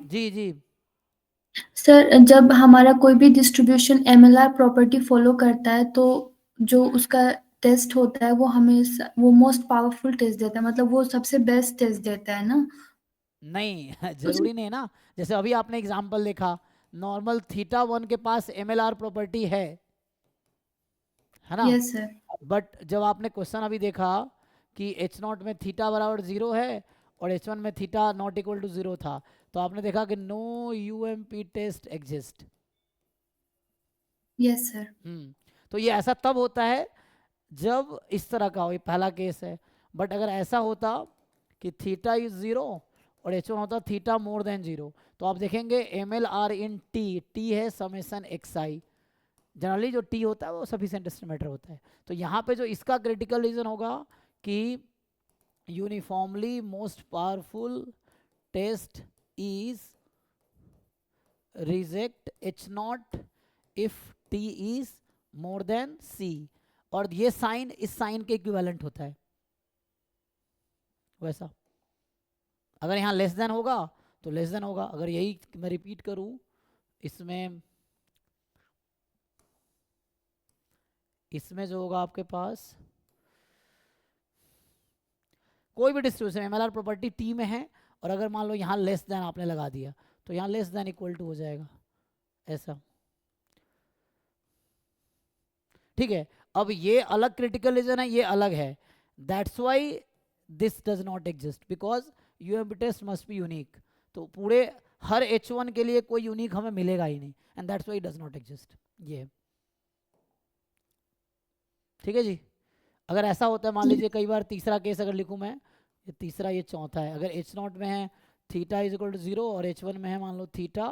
जी जी। Sir जब हमारा कोई भी डिस्ट्रीब्यूशन एमएलआर प्रॉपर्टी फॉलो करता है तो जो उसका टेस्ट होता है वो हमें वो मोस्ट पावरफुल टेस्ट देता है, मतलब वो सबसे बेस्ट टेस्ट देता है ना। नहीं उस जरूरी नहीं है ना। जैसे अभी आपने एग्जांपल देखा, नॉर्मल थीटा वन के पास एमएलआर प्रॉपर्टी है ना। Yes sir. बट जब आपने क्वेश्चन अभी देखा कि एच नॉट में थीटा बराबर जीरो है और एच वन में theta not equal to zero था, तो आपने देखा कि no UMP test exist. Yes sir. तो ये ऐसा तब होता है जब इस तरह का हो, ये पहला केस है। बट अगर ऐसा होता कि थीटा इज जीरो और एच वन होता थीटा मोर देन जीरो, तो आप देखेंगे M L R in T, T है समेसन एक्स आई। जनरली जो टी होता है वो सफिशिएंट एस्टिमेटर होता है। तो यहाँ पे जो इसका क्रिटिकल रीजन होगा कि uniformly most powerful test is reject H naught if T is more than C. और ये साइन इस साइन के इक्विवेलेंट होता है वैसा। अगर यहाँ लेस देन होगा तो लेस देन होगा। अगर यही मैं रिपीट करूं, इसमें इसमें जो होगा आपके पास कोई भी डिस्ट्रीब्यूशन एमएलआर प्रॉपर्टी टी में है, और अगर मान लो यहाँ लेस देन आपने लगा दिया, तो यहाँ लेस देन इक्वल टू हो जाएगा ऐसा। ठीक है। अब ये अलग क्रिटिकल रीजन है, ये अलग है। That's why this does not exist because UMP test must be unique. तो पूरे हर एच वन के लिए कोई यूनिक हमें मिलेगा ही नहीं, and that's why does not exist. ये ठीक है जी। अगर ऐसा होता है, मान लीजिए कई बार तीसरा केस अगर लिखूं मैं, ये तीसरा ये चौथा है, अगर एच नॉट में है theta is equal to zero और एच वन में है मान लो थीटा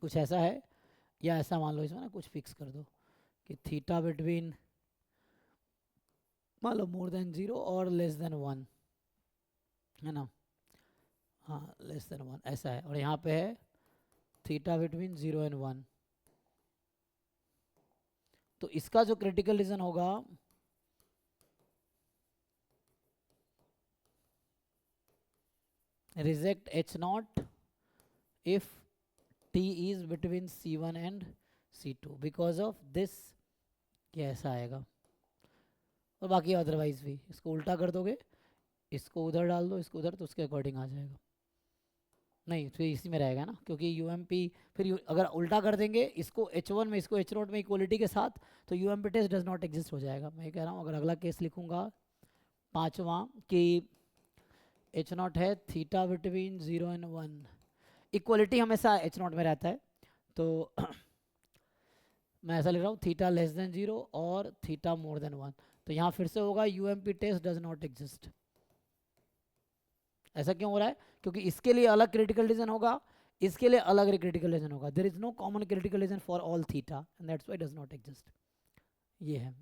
कुछ ऐसा है, या ऐसा मान लो इसमें ना कुछ फिक्स कर दो कि थीटा बिटवीन मान लो मोर देन जीरो और लेस देन वन, है ना। हाँ लेस देन वन ऐसा है, और यहाँ पे है theta between zero and one. तो इसका जो क्रिटिकल रीजन होगा reject H naught if T is between C one and C two because of this, ये ऐसा आएगा। और बाकी अदरवाइज भी इसको उल्टा कर दोगे, इसको उधर डाल दो इसको उधर, तो उसके अकॉर्डिंग आ जाएगा। नहीं फिर इसी में रहेगा ना, क्योंकि यूएमपी फिर अगर उल्टा कर देंगे इसको एच वन में इसको एच नॉट में इक्वलिटी के साथ, तो UMP test does not exist हो जाएगा। मैं कह रहा हूँ अगर अगला केस लिखूंगा पांचवा कि एच नॉट है theta between zero and one, equality हमेशा एच नॉट में रहता है, तो मैं ऐसा लिख रहा हूँ थीटा लेस देन जीरो और थीटा मोर देन वन, तो यहाँ फिर से होगा UMP test does not exist. ऐसा क्यों हो रहा है? क्योंकि इसके लिए अलग क्रिटिकल रीजन होगा, इसके लिए अलग क्रिटिकल रीजन होगा। There is no common critical region for all theta and that's why does not exist. ये है।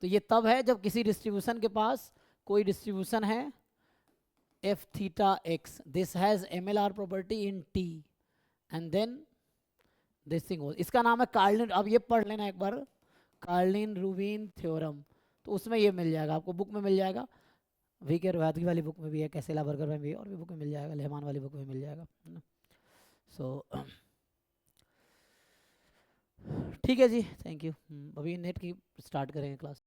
तो ये तब है जब किसी डिस्ट्रीब्यूशन के पास कोई डिस्ट्रीब्यूशन है F theta X, this has MLR property in T, and then this thing whole. इसका नाम है कार्लिन, अब ये पढ़ लेना एक बार, कार्लिन रूबिन थ्योरम। तो उसमें ये मिल जाएगा आपको, बुक में मिल जाएगा, वी के रोहतगी वाली बुक में भी है, कैसे बर्गर में भी है, और भी बुक में मिल जाएगा, लेहमान वाली बुक में मिल जाएगा, है ना। सो ठीक है जी, थैंक यू। अभी नेट की स्टार्ट करेंगे क्लास।